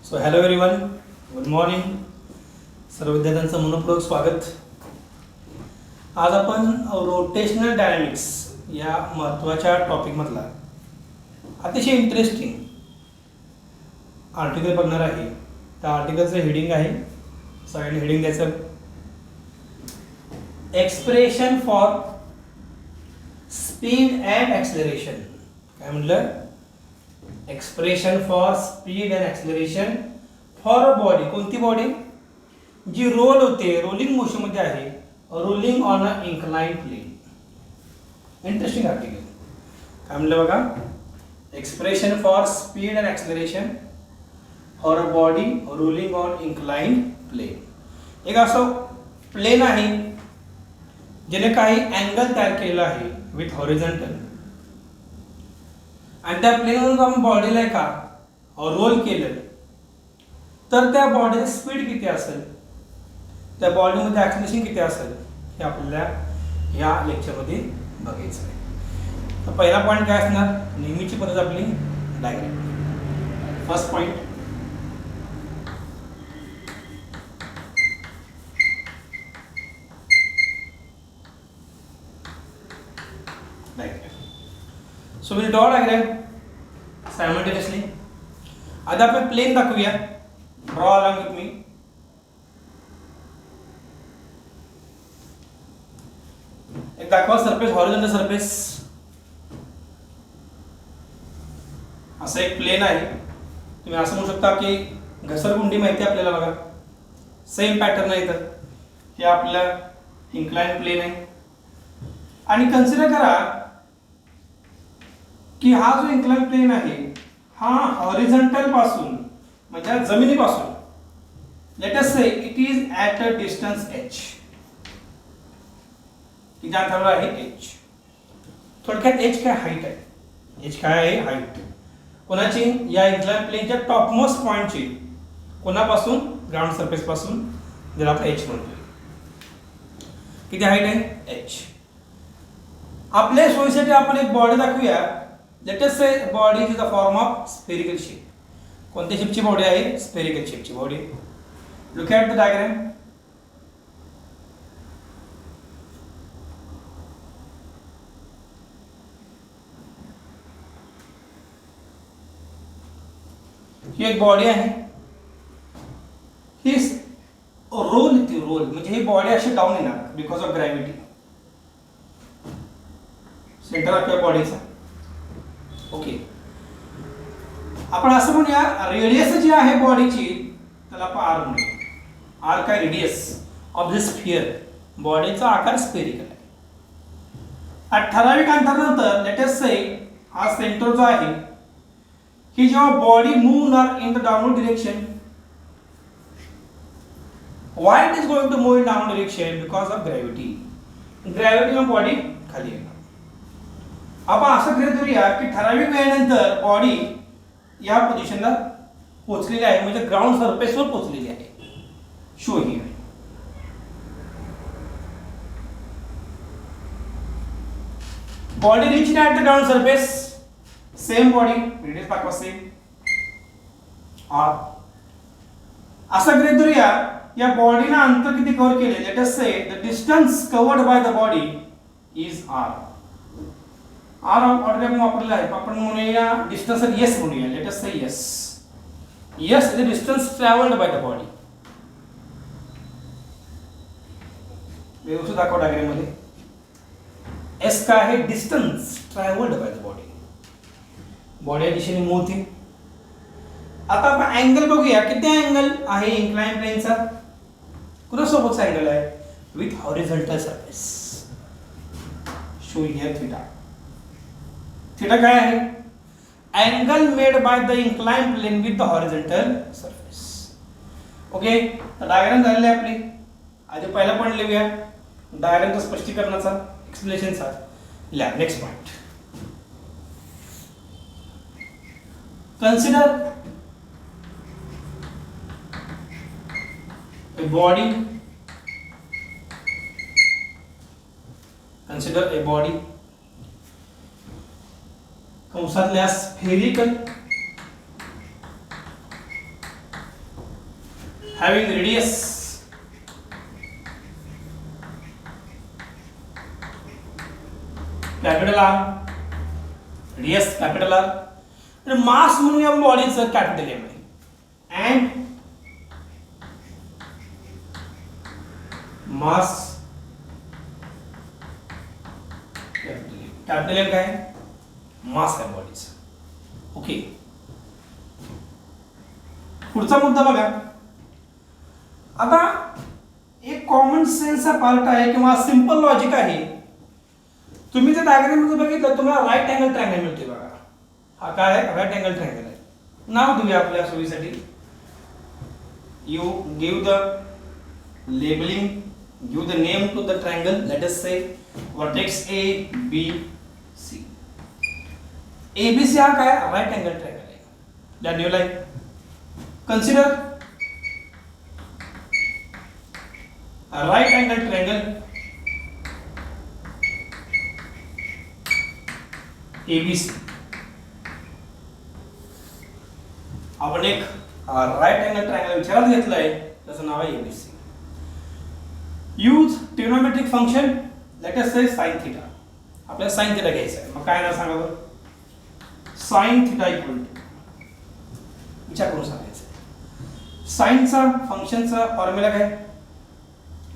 So hello everyone, good morning. सर्व विद्यार्थ्यांचं मनपूर्वक स्वागत. आज आपण रोटेशनल डायनॅमिक्स या महत्त्वाच्या टॉपिकमधला अतिशय इंटरेस्टिंग आर्टिकल बघणार आहे. त्या आर्टिकलचं हेडिंग आहे, सगळ्यांनी हेडिंग द्यायचं, expression for speed and acceleration. काय म्हटलं? Expression for speed and acceleration for a body. कोणती बॉडी? जी रोल होते, रोलिंग मोशनमध्ये आहे, rolling on a incline plane. Interesting article. काय म्हणलं बघा? Expression for speed and acceleration for a body rolling on incline plane. एक असं प्लेन आहे ज्याने काही अँगल तयार केलेला आहे विथ हॉरिझॉन्टल, आणि त्या प्लेनवरून आपण बॉडीला का रोल केलं तर त्या बॉडीची स्पीड किती असेल, त्या बॉडीमध्ये ॲक्सलेरेशन किती असेल, हे आपल्याला या लेक्चरमध्ये बघायचं आहे. तर पहिला पॉईंट काय असणार? नेहमीची पद्धत आपली diagram. First point, diagram. So will draw diagram simultaneously. आता आपण प्लेन दाखवूया. Draw along with me. एक दाखवा सरफेस, हॉरिझॉन्टल सरफेस. असं एक प्लेन आहे. तुम्ही असं म्हणू शकता की घसरगुंडी माहिती आपल्याला बघा, सेम पॅटर्न आहे. तर हे आपलं इन्क्लाइन प्लेन आहे. आणि कन्सिडर करा की हा जो इन्क्लाइन प्लेन आहे हा हॉरिझॉन्टल पासून म्हणजे जमिनीपासून, late us say it is at a distance h. किती अंतरावर आहे? h. थोडक्यात h काय? हाईट आहे. h काय आहे? हाईट. कोणाची? या इन्क्लाइन प्लेनच्या टॉपमोस्ट पॉइंटची. कोणापासून? ग्राउंड सरफेस पासून, ज्याला आपण h म्हणतोय. किती हाईट आहे? h. आपल्या सोयीसाठी आपण एक बॉडी दाखवूया. Let us say body is the form of spherical shape. कोणत्या शेपची बॉडी आहे? स्फेरिकल शेपची body. Look at the diagram. ही एक बॉडी आहे. ही रोल येते, रोल म्हणजे ही बॉडी अशी डाऊन येणार because of gravity. Centre of या बॉडीचा. ओके, आपण असं म्हणूया रेडियस जी आहे बॉडीची त्याला आपण आर म्हणूया. आर काय? Radius of the sphere. बॉडीचा आकार स्फेरिकल आहे. ठराविक अंतरानंतर लेट अस से हा सेंटर जो आहे की जेव्हा body move in the downward direction, why it is going to move in downward direction? Because of gravity. Gravity of body खाली येणार. आपण असं गृहीत धरूया की ठराविक वेळेनंतर बॉडी या पोझिशनला पोहोचलेली आहे, म्हणजे ग्राउंड सरफेसवर पोहोचलेली आहे. शो ही body reach at the ground surface. Same body, radius दाखवा सेम आर. असं गृहीत धरूया या बॉडीनं अंतर किती कव्हर केले. Let us say the distance covered by the body is R. R already आपण वापरलेला आहे. आपण म्हणूया डिस्टन्स एस म्हणूया. Let us say S. S is the distance travelled by the body. व्यवस्थित दाखवा डायग्राम मध्ये. एस काय आहे? Distance travelled by the body. Body या दिशेने मूव्ह होते. आता आपण अँगल बघूया. किती अँगल आहे इन्क्लाइन प्लेनचा? कुणासोबतचा अँगल आहे? With horizontal surface. Show here theta. Theta काय आहे? Angle made by the incline plane with the horizontal surface. Okay, तर डायग्राम झालेली आहे आपली. आधी पहिला पॉईंट लिहूया डायग्रामच्या स्पष्टीकरणाचा, एक्सप्लेनेशनचा. लिहा next point. Consider a body. Consider a body. कंसातल्या spherical having radius capital R, radius capital R, आणि मास म्हणूया बॉडीचं कॅपिटल एम आहे, अँड मास कॅपिटल एम काय, मास आहे बॉडीचं. ओके, पुढचा मुद्दा बघा. आता एक कॉमन सेन्सचा पार्ट आहे किंवा सिंपल लॉजिक आहे. तुम्ही जर डायग्राम मध्ये बघितलं तुम्हाला राईट अँगल ट्रायंगल मिळते बघा. हा काय आहे, राईट अँगल ट्रायंगल आहे. नाव देऊया आपल्या सोयीसाठी. You give the labelling, give the name to the triangle. Let us say vertex A B C. ABC हा काय, राईट अँगल ट्रायंगल आहे. द्या new line. Consider a right angle triangle ABC. आपण एक राइट अँगल ट्रायंगल विचारात घेतलाय, त्याचं नाव आहे ABC. Use trigonometric function, let us say sin theta. आपल्याला sin थीटा घ्यायचा आहे. मग काय ना सांगा बरं. sin थीटा इक्वल टू, विचार करून सांगायचं. साइनचा फंक्शनचा फॉर्म्युला काय,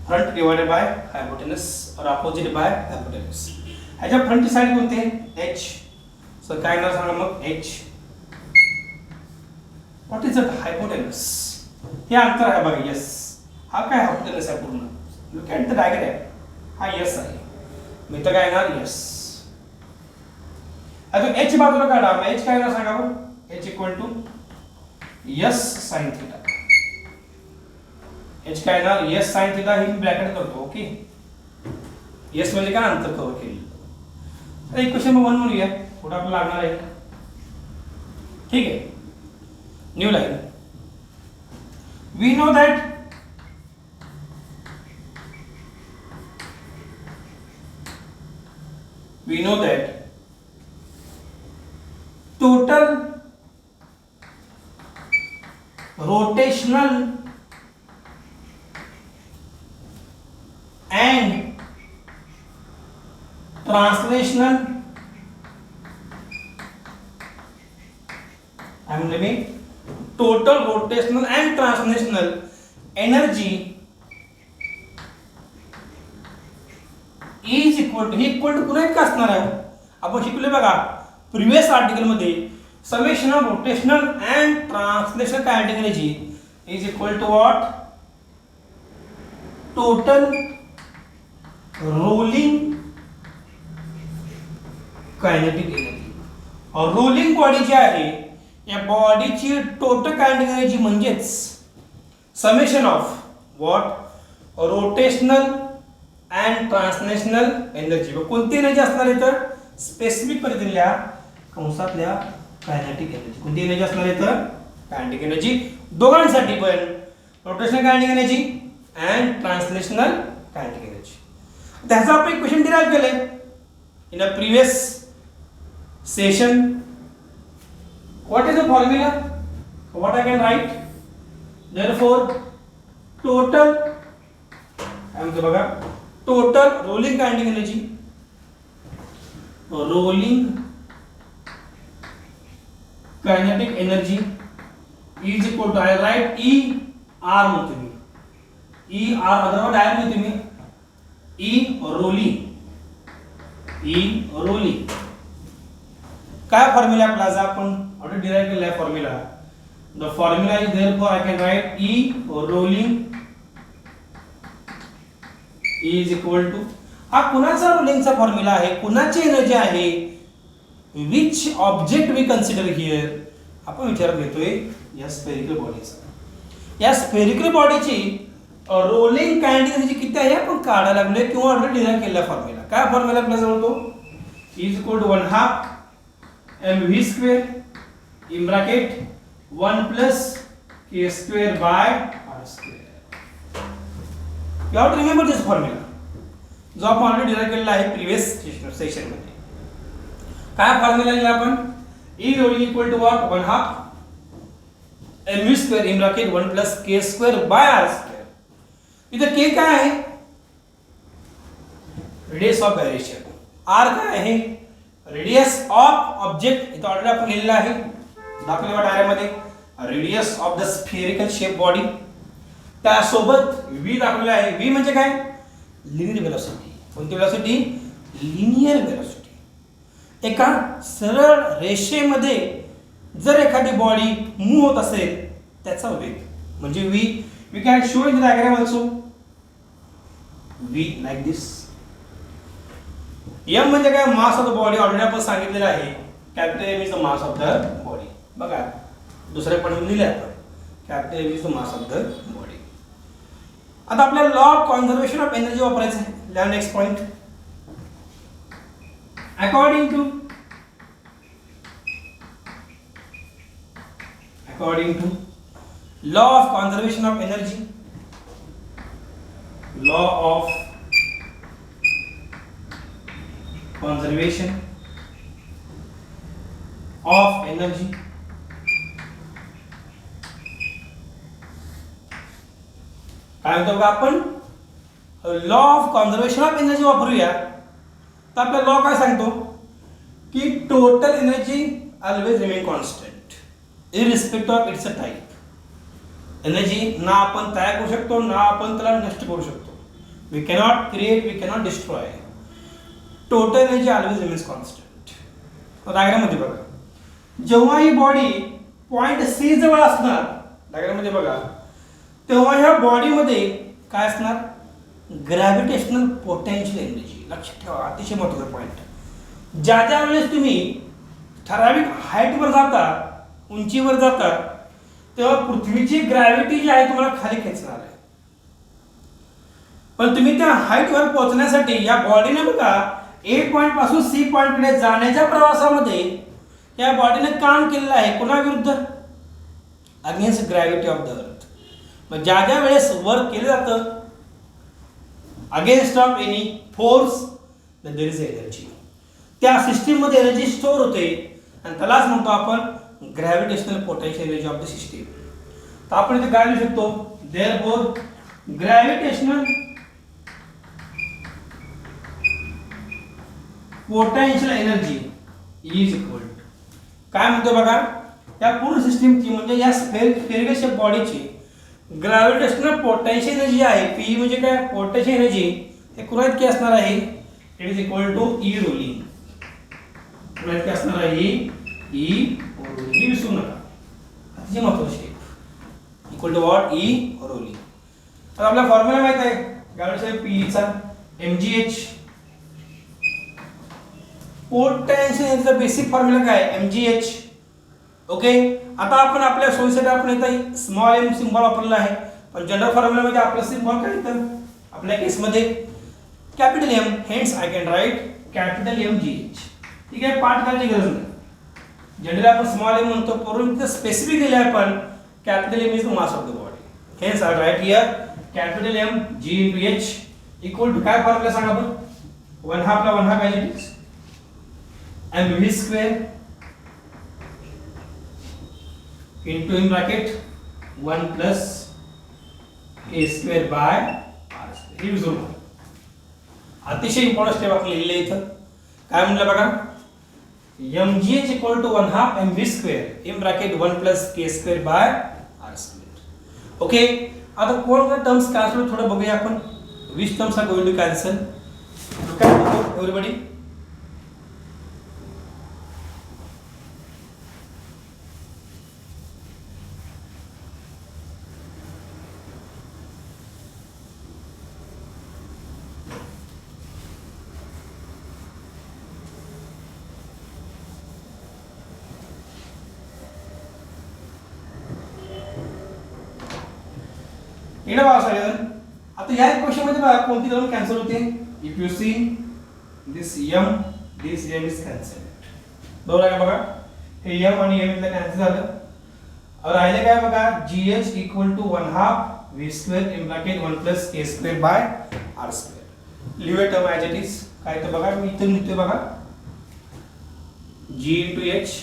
फ्रंट डिवाइडेड बाय हायपोटेनस और अपोजिट बाय हायपोटेनस. ह्याच्या फ्रंटची साइड कोणती आहे, h. सो काय ना सांगा मग h. What is that, hypotenuse. हे अंतर आहे बघा, s. हा काय हायपोटेनस आहे पूर्ण. Look at the diagram. हा s आहे, मग इथं काय येणार s. आता h बाजूला काढा. मग h काय ना सांगा बरं. h equal to s sin theta. h काय ना, s sin थीटा ही ब्रॅकेट करतो. ओके, s म्हणजे काय, अंतर कव्हर केलेलं. तर इक्वेशन नंबर 1 म्हणूया, पुढे आपल्याला लागणार आहे. ठीक आहे, new line. We know that total rotational and translational, I am naming total rotational and translational energy is equal to, he equal to पुन्हा एक असणार आहे. आपण शिकले बघा प्रीवियस आर्टिकल मध्ये, summation of rotational and translational kinetic energy is equal to what, total rolling kinetic energy. और rolling body जी आहे या बॉडीची टोटल कायनेटिक एनर्जी म्हणजेच summation of what, rotational and translational energy. कोणती एनर्जी असणार आहे तर स्पेसिफिक पद्धतीने कंसातल्या कायनेटिक एनर्जी. कोणती एनर्जी असणार आहे तर कायनेटिक एनर्जी, दोघांसाठी पण rotational kinetic energy and translational kinetic energy. त्याचा आपण एक क्वेश्चन डिराइव केले in a previous session. What is the formula, what I can write. Therefore total, काय म्हणतो बघा, total rolling kinetic energy, rolling kinetic energy is equal to, I write E R म्हणतो मी, E R अथवा direct म्हणतो मी E rolling, E rolling. काय formula आपला आपण ऑलरेडी डिराइव केलेला आहे formula. The formula is therefore I can write E rolling is equal to, हा कुणाचा रोलिंगचा फॉर्म्युला आहे, कुणाची एनर्जी आहे, which object we consider here. आपण विचारात घेतोय या स्फेरिकल बॉडीचा. या स्फेरिकल बॉडीची रोलिंग कायनेटिक एनर्जी किती आहे आपण काढायला लागलोय किंवा ऑलरेडी डिराइव केलेला फॉर्म्युला. काय फॉर्म्युला आपल्या जवळ तो is equal to 1/2 mv² in bracket 1 + k² You have to remember this formula, जो आपण ऑलरेडी डिराइव केलेला आहे प्रीवियस सेशन मध्ये. काय फॉर्म्युला लिहिला आपण, E rolling equal to what, 1/2 mv square in bracket 1 plus K square by R square. इथं K काय आहे? Radius of gyration. आर काय आहे? Radius of object. इथं ऑलरेडी आपण लिहिलेलं आहे दाखवलेल्या डायग्राममध्ये. Radius of the spherical shape body. त्यासोबत v दाखवलेलं आहे. v म्हणजे काय? Linear velocity. कोणती व्हेलॉसिटी? Linear velocity. एका सरळ रेषेमध्ये जर एखादी बॉडी मूव्ह होत असेल त्याचा वेग म्हणजे we can show in the diagram also. v like this. m म्हणजे काय? Mass of the body. Already आपण सांगितलेलं आहे capital M is the mass of the body. बघा दुसऱ्या पण लिहिले आपण capital M is the mass of the body. आता आपल्याला law of conservation of energy वापरायचं आहे. लिहा next point. according to law of conservation of energy, law of conservation of energy, काय म्हणतो का आपण? Law of conservation of energy वापरूया. तर आपला लॉ काय सांगतो की total energy always remain constant irrespective of its type. Energy ना आपण तयार करू शकतो ना आपण त्याला नष्ट करू शकतो. We cannot create, we cannot destroy. Total energy always remains constant. डायग्राममध्ये बघा, जेव्हा ही बॉडी पॉइंट सी जवळ असणार डायग्राममध्ये बघा, तेव्हा ह्या बॉडीमध्ये काय असणार? Gravitational potential energy. लक्षात ठेवा, अतिशय महत्त्वाचा पॉइंट. ज्या ज्या वेळेस तुम्ही ठराविक हाईटवर जाता, उंचीवर जाता, तेव्हा पृथ्वीची ग्रॅव्हिटी जी आहे तुम्हाला खाली खेचणार आहे. पण तुम्ही त्या हाईटवर पोहोचण्यासाठी या बॉडीने बघा ए पॉइंट पासून सी पॉइंटकडे जाण्याच्या प्रवासामध्ये या बॉडीने काम केलेलं आहे. कोणाविरुद्ध? Against gravity of the earth. मग ज्या ज्या वेळेस वर्क केलं जातं against of any force there is energy. त्या सिस्टीममध्ये एनर्जी स्टोअर होते आणि त्यालाच म्हणतो आपण gravitational potential energy of the system. तर आपण इथे काय लिहू शकतो? Therefore gravitational potential energy is equal to काय म्हणतो बघा, या पूर्ण सिस्टीमची म्हणजे या स्फेरिकल शेप बॉडीची ग्रॅव्हिटेशनल पोटेन्शियल एनर्जी आहे. पी म्हणजे काय? Potential energy. हे कुणात काय असणार आहे? It is equal to E rolling. कुणात काय असणार आहे? E rolling. ही विसरू नका, अतिशय महत्त्वाची step. Equal to what? E rolling. आता आपला फॉर्म्युला माहित आहे ग्रॅव्हिटेशनल पी चा mgh. पोटेन्शियल एनर्जीचा बेसिक फॉर्म्युला काय? mgh. ओके. आता आपण आपल्या सोयीसाठी आपण इथे स्मॉल एम सिम्बॉल वापरला आहे, पण जनरल फॉर्म्युलामध्ये आपला सिम्बॉल काय येतं? आपल्या केसमध्ये capital M. Hence I can write capital mgh. ठीक आहे, पाठ करायची गरज नाही. जनरली आपण स्मॉल एम म्हणतो, परंतु स्पेसिफिक दिले आपण capital M is the mass of the body. Hence I write here capital M g into h equal to काय फॉर्म्युला सांगा आपण? 1/2 ला 1/2 as it is mv square into in bracket 1 plus a square by r square. हे विसरू नका, अतिशय important step आपण लिहिलेले इथं. काय म्हणलं बघा, mgh equal to 1/2 mv square in bracket 1 plus k square by r square. Okay. आता कोणत्या टर्म्स कॅन्सल थोडं बघूया आपण. 20 terms are going to cancel. काय बघू एव्हरीबॉडी? इकडे बघा सगळेजण. आता या इक्वेशन मध्ये बघा कोणती टर्म कॅन्सल होते? If you see this m is cancel. बरोबर आहे बघा, हे m आणि m इथलं कॅन्सल झालं. राहिले काय बघा, gh equal to 1/2 v square in bracket 1 plus k square by r square. Leave term as it is. काय तर बघा मी इथे लिहितोय बघा, g into h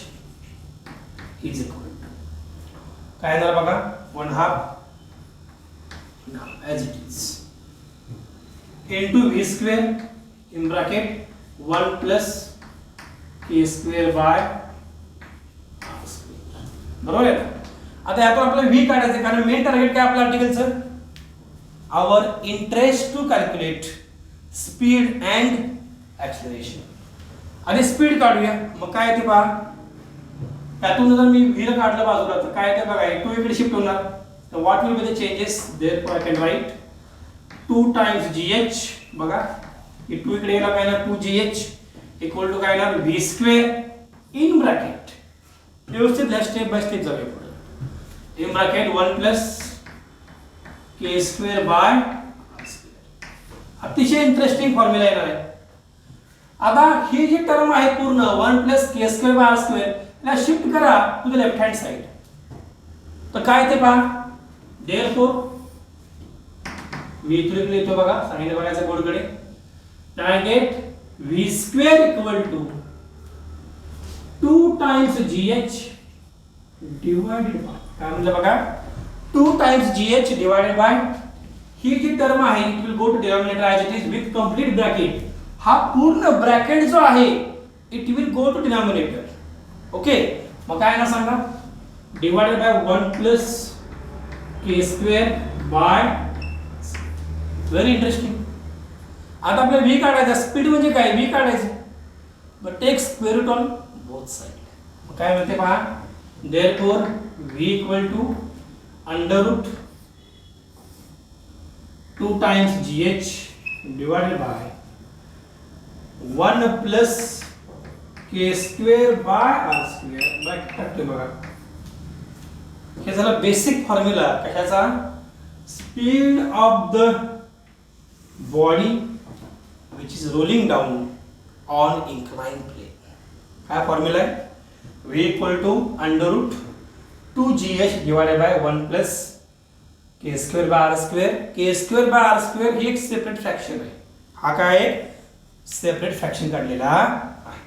is equal काय येणार बघा 1/2 as it is into v square in bracket 1 plus k square by r square. बरोबर आहे. आता यातून आपल्याला v काढायचं कारण मेन टार्गेट काय आपल्या आर्टिकलचं our interest to calculate speed and acceleration. आणि स्पीड काढूया. मग काय ते पहा यातून जर मी v काढलं बाजूला तर काय ते बघा 2 इकडे शिफ्ट होणार. तर what will be the changes therefore I can right 2 times gh बघा ही 2 इकडे गेला काय ना 2gh इक्वल टू काय ना v स्क्वेअर इन ब्रॅकेट व्यवस्थित स्टेप बाय स्टेप जाऊया पुढे in bracket 1 plus k square by r square. अतिशय इंटरेस्टिंग फॉर्म्युला येणार आहे. आता ही जी टर्म आहे पूर्ण 1 plus k square by r square याला शिफ्ट करा to the left hand side. तर काय ते पहा देअरफॉर v इकडे लिहितो बघा सांगितलं बघायचं बोर्डकडे target v square equal to 2 times gh divided by काय म्हणलं बघा 2 times gh डिवाइडेड बाय ही जी टर्म आहे it will go to denominator as it is with complete bracket. हा पूर्ण ब्रॅकेट जो आहे it will go to denominator. Okay मग काय ना सांगा divided by 1 plus k square by very interesting. आता आपल्याला v काढायचा स्पीड म्हणजे काय v काढायचं but take square root on both side. मग काय म्हणते पहा therefore v equal to under root 2 times gh divided by 1 plus k square by r square bracket टाकते बघा. हे झालं बेसिक फॉर्म्युला कशाचा speed of the body which is rolling down on inclined plane. काय फॉर्म्युला आहे v equal to under root 2gh divided by 1 plus k square by r square. k square by r square ही एक separate fraction आहे. हा काय एक separate fraction काढलेला आहे.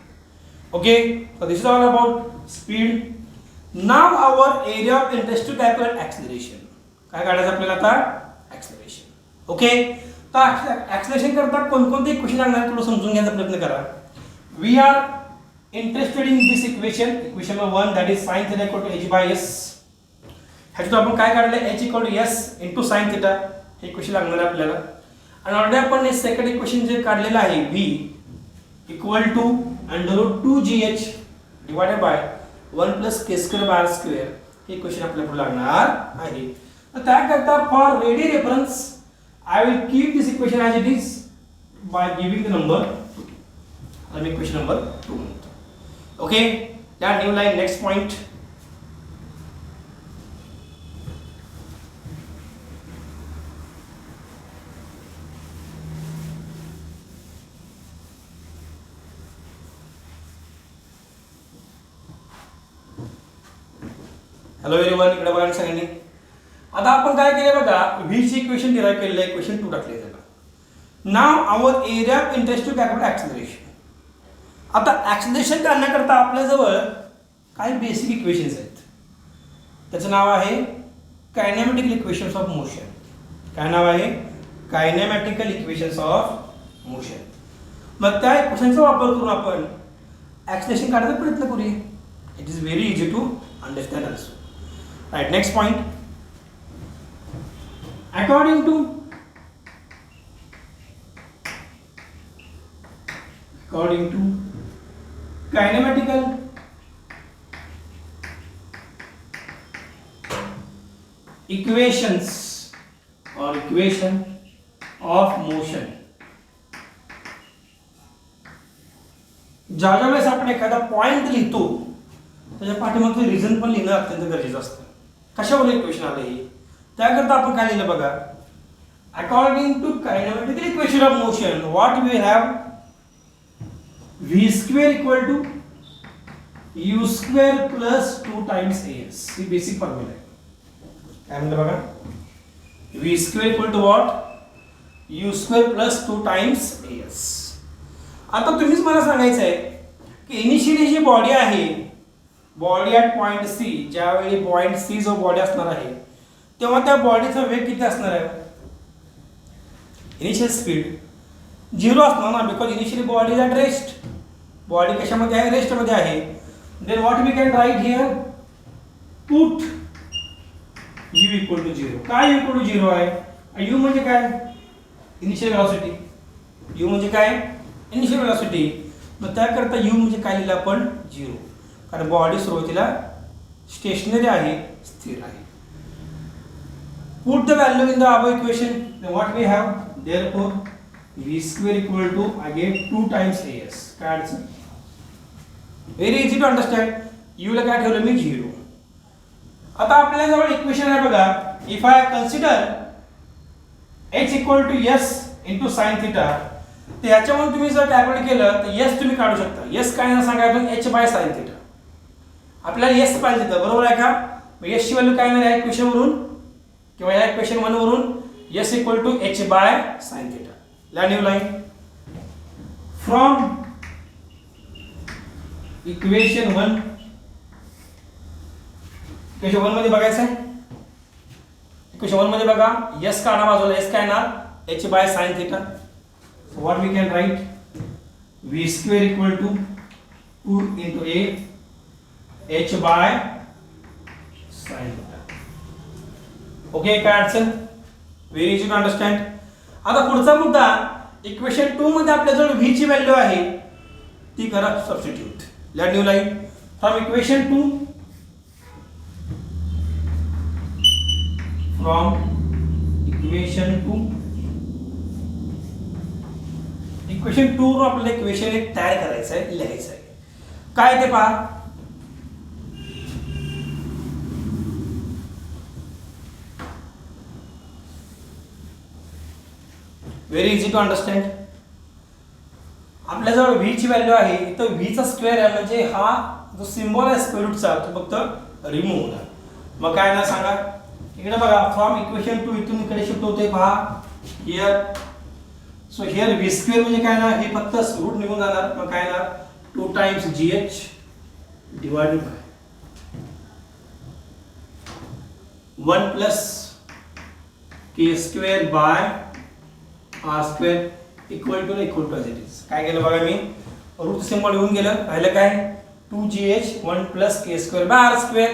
Okay so this is all about speed. Now our area of interest to calculate acceleration. काय काढायचं आपल्याला आता ॲक्सिलरेशन. ओके तर ॲक्सिलरेशन करता कोणकोणते इक्वेशन लागणार थोडं समजून घ्यायचा प्रयत्न करा. We are interested in this equation equation number 1 that is sin theta equal to h by s. ह्याच्यात आपण काय काढलं h equal to s into sin theta हे इक्वेशन लागणार आहे आपल्याला. आणि ऑलरेडी आपण हे सेकंड इक्वेशन जे काढलेलं आहे v equal to under root 2gh divided by 1 plus k square by r square हे इक्वेशन आपल्याला लागणार आहे. तर त्याकरता for ready reference I will keep this equation as it is by giving the number 2. Let me equation number 2. Okay, yeah, new line, next point. Hello everyone, इकडे बघा सगळ्यांनी. आता आपण काय केले बघा v ची इक्वेशन डिराइव्ह केलेलं आहे इक्वेशन 2 टाकले त्याला. Now our area of interest to calculate acceleration. आता ॲक्सिलरेशन काढण्याकरता आपल्याजवळ काही बेसिक इक्वेशन्स आहेत. त्याचं नाव आहे कायनेमॅटिकल इक्वेशन्स ऑफ मोशन. काय नाव आहे कायनेमॅटिकल इक्वेशन्स ऑफ मोशन. मग त्या इक्वेशनचा वापर करून आपण ॲक्सिलरेशन काढायचा प्रयत्न करूया. It is very easy to understand also. Right next point. According to kinematical equations or equation of motion, ज्या वेळेस आपण एखादा पॉइंट लिहितो त्याच्या पाठीमागचं रिझन पण लिहिणं अत्यंत गरजेचं असतं. कशावर इक्वेशन आलं हे त्याकरता आपण काय लिहिलं बघा according to kinematical equation of motion what we have v square equal to u square plus 2 times as. ही बेसिक फॉर्म्युला आहे. काय म्हणलं बघा v square equal to what u square plus 2 times as. आता तुम्हीच मला सांगायचं आहे की इनिशियली जी बॉडी आहे बॉडी ॲट पॉईंट सी, ज्यावेळी पॉईंट सी जो बॉडी असणार आहे तेव्हा त्या बॉडीचा वेग किती असणार आहे? इनिशियल स्पीड 0 असणार ना, because initially body is at rest. Body कशामध्ये आहे? रेस्टमध्ये आहे. Then what we can write here, put u equal to 0. काय u इक्वल टू 0 आहे? u म्हणजे काय? Initial velocity. u म्हणजे काय? Initial velocity. मग त्याकरता u म्हणजे काय लिहिलं आपण? 0. कारण बॉडी सुरुवातीला स्टेशनरी आहे, स्थिर आहे. Put the value in the above equation. Then what we have? Therefore, v square equal to again 2 times as. काय अडचण? Very easy to understand. u ला काय ठेवलं मी? 0. आता आपल्या जवळ इक्वेशन आहे बघा. If I consider h equal to s into sin theta, तर ह्याच्यावरून तुम्ही जर कॅल्क्युलेट केलं तर s तुम्ही काढू शकता. s काय ना सांगा आपण h by sin theta. आपल्याला s पाहिजे तर बरोबर आहे का? मग s ची व्हॅल्यू काय येणार आहे इक्वेशन वरून किंवा या इक्वेशन 1 वरून? s equal to h by sin theta. ला new line from equation 1. Equation 1 मध्ये बघायचं आहे. इक्वेशन 1 मध्ये बघा, s काढा बाजूला. s काय येणार? h by sin theta. So what we can write? v square equal to 2 into a h by sin theta. Okay, काय अडचण? Very easy to understand. आता पुढचा मुद्दा, इक्वेशन 2 मध्ये आपल्याजवळ v ची व्हॅल्यू आहे ती करा substitute. Let new line from equation 2. From equation 2. Equation 2 वर आपल्याला इक्वेशन एक तयार करायचं आहे, लिहायचं आहे. काय ते पहा. Very easy to understand. आपल्याजवळ v ची व्हॅल्यू आहे, इथं v चा स्क्वेअर आहे म्हणजे हा जो सिम्बॉल आहे स्क्वेअर रूटचा तो फक्त रिमूव्ह होणार. मग काय ना सांगा. इकडे बघा, फ्रॉम इक्वेशन 2 इथून इकडे शिफ्ट होते पहा here. So here v square म्हणजे काय ना, हे फक्त रूट निघून जाणार. मग काय ना 2 times gh divided by 1 plus k square by r square equal to as it is. काय केलं बघा मी, रूट सिम्बॉल येऊन गेलं. राहिलं काय? 2gh 1 plus k square by r square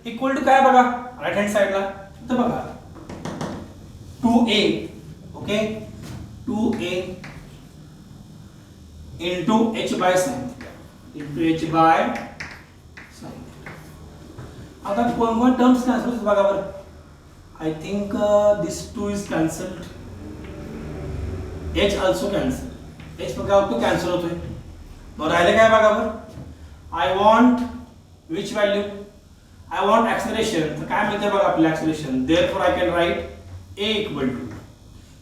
equal to काय बघा राईट हँड साइडला. तर बघा 2a. Okay, 2a into h by sin theta into h by sin theta. आता कोण टर्म्स कॅन्सल होतात बघा बरं. I think this 2 is cancelled. h also cancel. h बघा तो कॅन्सल होतोय. मग राहिले काय बघा बरं. I want which value? I want acceleration. तर काय मिळते बघा आपल्याला acceleration. Therefore I can write a equal to,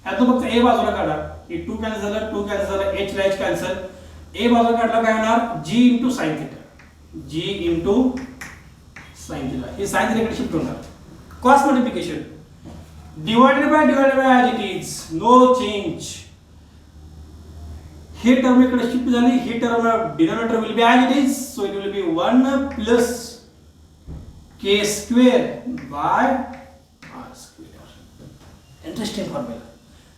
ह्यातून फक्त a बाजूला काढा. हे 2 कॅन्सल झालं, 2 कॅन्सल झालं, h ला h कॅन्सल. a बाजूला काढला काय होणार? g into sin theta. g into sin theta. हे sin theta कडे शिफ्ट होणार. Cross multiplication divided by as it is, no change. हे टर्म इकडे शिफ्ट झाली. ही term denominator will be as it is. So it will be 1 plus k square by r square. Interesting formula.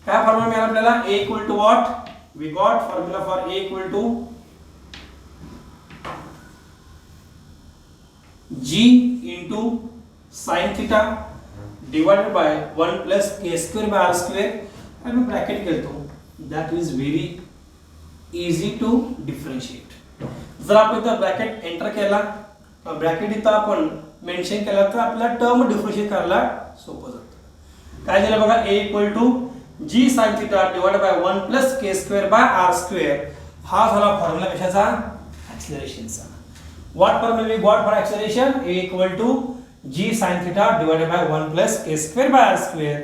काय formula मिळाला आपल्याला? a equal to what? We got formula for a equal to g into sin theta divided by 1 plus k square by r square. आणि मी bracket केलतो. that is very easy to differentiate. जर आपण इथं bracket enter केला, bracket इथं आपण mention केला तर आपल्याला टर्म डिफरन्शिएट करायला सोपं जातं. काय झालं बघा, a equal to g sin theta divided by 1 plus k square by r square. हा झाला फॉर्म्युला कशाचा? ऍक्सेलरेशनचा. What formula we got for acceleration? a equal to g sin theta divided by 1 plus k square by r square.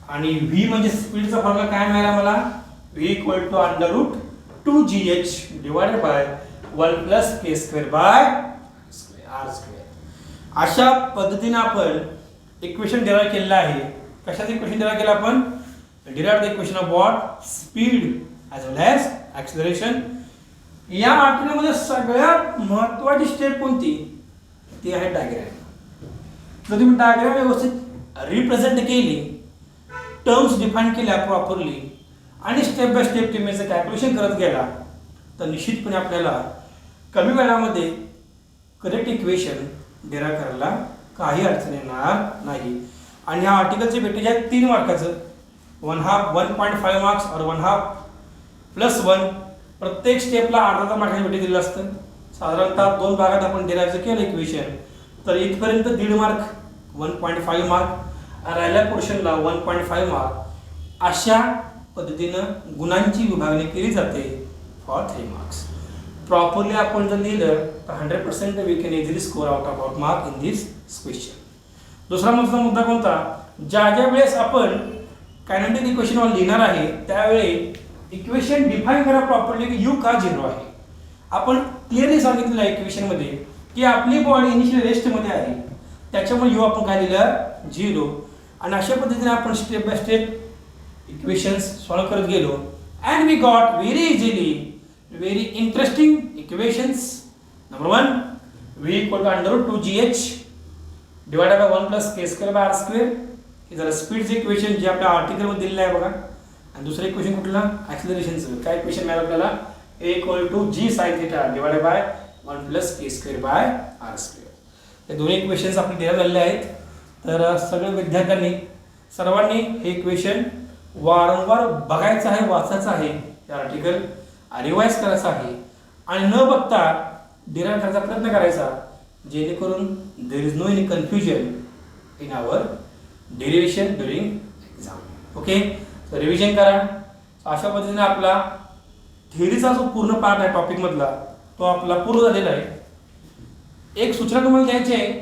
आणि v म्हणजे स्पीडचा formula काय मिळाला मला? v equal to under root 2gh divided by 1 plus k square by r square. अशा पद्धतीने आपण equation derive केलेलं आहे. कशाचं इक्वेशन डिराइव्ह केलं आपण? Derive the equation of what? Speed as well as acceleration. या आठवड्यामध्ये सगळ्यात महत्त्वाची स्टेप कोणती? ती आहे डायग्रॅम. जर तुम्ही डायग्रॅम व्यवस्थित रिप्रेझेंट केली, टर्म्स डिफाईन केल्या प्रॉपरली आणि स्टेप बाय स्टेप तुम्ही याचं कॅल्क्युलेशन करत गेला तर निश्चितपणे आपल्याला कमी वेळामध्ये करेक्ट इक्वेशन डिराईव्ह करायला काही अडचण येणार नाही. आणि ह्या आर्टिकलचे वेटेज आहे 3 मार्काचं, 1/2 1.5 मार्क्स और 1/2 +1. प्रत्येक स्टेपला अर्धा मार्काचं वेटेज दिलेलं असतं. साधारणतः 2 भागात आपण डिराईव्ह केलं इक्वेशन तर इथपर्यंत 1.5 मार्क, 1.5 मार्क, राहिल्या पोर्शनला 1.5 मार्क. अशा पद्धतीनं गुणांची विभागणी केली जाते फॉर 3 मार्क्स. प्रॉपरली आपण जर लिहिलं तर 100% we can easily score out mark in this question. दुसरा महत्त्वाचा मुद्दा कोणता, ज्या ज्या वेळेस आपण कायनेटिक इक्वेशन लिहिणार आहे त्यावेळी इक्वेशन डिफाईन करा प्रॉपरली की यू का 0 आहे. आपण क्लिअरली सांगितलेलं आहे इक्वेशनमध्ये की आपली बॉडी इनिशियल रेस्टमध्ये आहे, त्याच्यामुळे यू आपण काय लिहिलं 0. आणि अशा पद्धतीने आपण step by step equations solve करत गेलो and we got very easily very interesting equations. Number 1 v = √2gh divided by 1 + k²/r². हे जरा स्पीडचं इक्वेशन जे आपल्या आर्टिकलमध्ये दिलेलं आहे बघा. आणि दुसरं इक्वेशन कुठलं, ॲक्सिलरेशनचं. काय इक्वेशन मिळालं आपल्याला, a = g sin θ divided by 1 + k²/r². हे दोन्ही इक्वेशन्स आपले दिले झालेले आहेत. तर सगळ्या विद्यार्थ्यांनी सर्वांनी हे इक्वेशन वारंवार बघायचं आहे, वाचायचं आहे, हे आर्टिकल रिवाइज करायचं आहे आणि न बघता डिराईव्ह करायचा प्रयत्न करायचा, जेणेकरून there is no any confusion in our derivation during exam. Okay, तर रिव्हिजन करा. अशा पद्धतीने आपला थिअरीचा जो पूर्ण पार्ट आहे टॉपिकमधला तो आपला पूर्ण झालेला आहे. एक सूचना तुम्हाला द्यायची आहे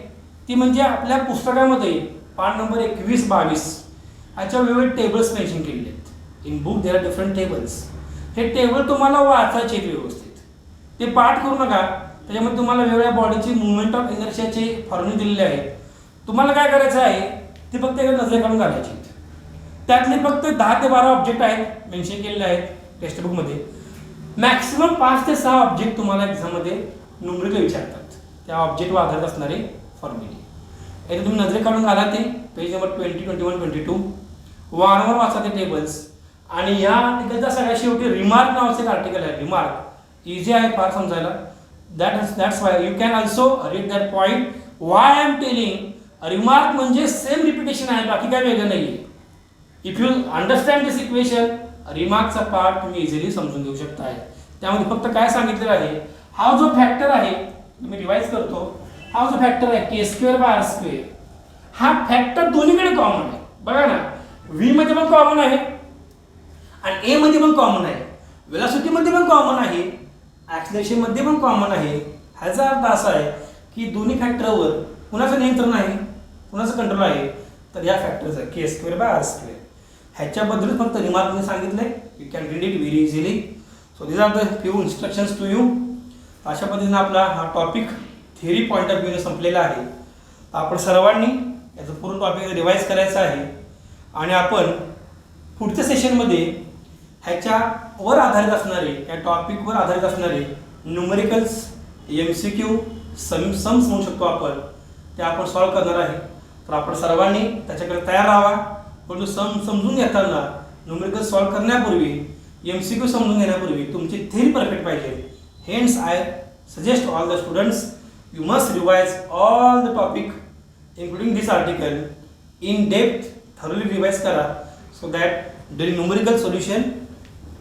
ती म्हणजे आपल्या पुस्तकामध्ये पान नंबर 21-22 याच्या वेगवेगळे टेबल्स मेन्शन केलेले आहेत. In book there are different tables. हे टेबल तुम्हाला वाचायचे आहेत व्यवस्थित, ते पाठ करू नका. त्याच्यामध्ये तुम्हाला वेगवेगळ्या बॉडीची मुवमेंट ऑफ इनर्शियाचे फॉर्म्युले दिलेले आहेत. तुम्हाला काय करायचं आहे ते फक्त एका नजरे काढून घालायचे आहेत. त्यातले फक्त 10 ते 12 ऑब्जेक्ट आहेत मेन्शन केलेले आहेत टेक्स्ट बुकमध्ये. मॅक्सिमम 5 ते 6 ऑब्जेक्ट तुम्हाला एक्झाममध्ये न्यूमेरिकल विचारतात, त्या ऑब्जेक्टवर आधारित असणारे फॉर्म्युले. इथे तुम्ही नजरे काढून घाला ते पेज नंबर 20, 21, 22. वारंवार वाचा ते टेबल्स. आणि या आर्टिकलचा सगळ्यात शेवटी रिमार्क नावाचं एक आर्टिकल आहे. रिमार्क इझी आहे फार समजायला. That's why you can also read that point. Why I am telling remark म्हणजे सेम रिपिटेशन आहे, बाकी काय वेगळं नाही आहे. If you understand this equation रिमार्कचा पार्ट तुम्ही इझिली समजून घेऊ शकता. त्यामध्ये फक्त काय सांगितलेलं आहे, हा जो फॅक्टर आहे तुम्ही रिवाइज करतो, हा जो फॅक्टर आहे k²/r², हा फॅक्टर दोन्हीकडे कॉमन आहे. बघा ना, v मध्ये पण कॉमन आहे आणि a मध्ये पण कॉमन आहे, वेलॉसिटी मध्ये पण कॉमन आहे, ॲक्सिलरेशन मध्ये पण कॉमन आहे. ह्याचा अर्थ असा आहे की दोन्ही फॅक्टरवर कुणाचं नियंत्रण आहे, कुणाचं कंट्रोल आहे, तर या फॅक्टरचं k²/r². ह्याच्याबद्दल फक्त रिमार्कने सांगितलंय. You can read it very easily. So these are the few instructions to you. अशा पद्धतीने आपला हा टॉपिक थिअरी पॉईंट ऑफ व्ह्यूने संपलेला आहे. आपण सर्वांनी याचं पूर्ण टॉपिक रिवाइज करायचं आहे आणि आपण पुढच्या सेशनमध्ये ह्याच्यावर आधारित असणारे, या टॉपिकवर आधारित असणारे न्यूमेरिकल्स, MCQ, सम्स म्हणू शकतो आपण, ते आपण सॉल्व करणार आहे. तर आपण सर्वांनी त्याच्याकडे तयार राहावा. पण समजून घेताना न्यूमेरिकल सॉल्व करण्यापूर्वी, MCQ समजून घेण्यापूर्वी तुमची थिअरी परफेक्ट पाहिजे. Hence I suggest all the students you must revise all the topic including this article in depth, thoroughly revise kara, so that during numerical solution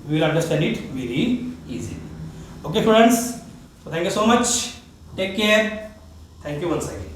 we will understand it very easily. Okay students, so thank you so much, take care, thank you once again.